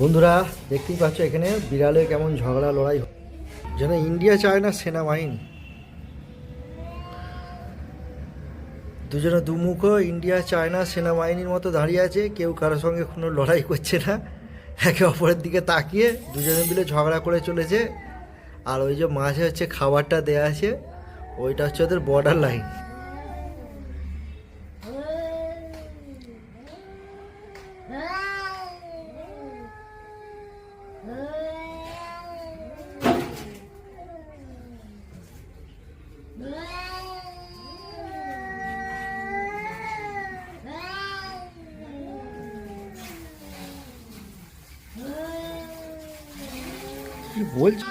বন্ধুরা দেখতেই পাচ্ছ এখানে বিড়ালে কেমন ঝগড়া লড়াই যেন ইন্ডিয়া চায়না সেনাবাহিনী দুজনে দুমুখ ইন্ডিয়া চায়না সেনাবাহিনীর মতো দাঁড়িয়ে আছে, কেউ কারোর সঙ্গে কোনো লড়াই করছে না, একে অপরের দিকে তাকিয়ে দুজনে মিলে ঝগড়া করে চলেছে। আর ওই যে মাঝে হচ্ছে খাবারটা দেয়া আছে, ওইটা হচ্ছে ওদের বর্ডার লাইন। কি বলছি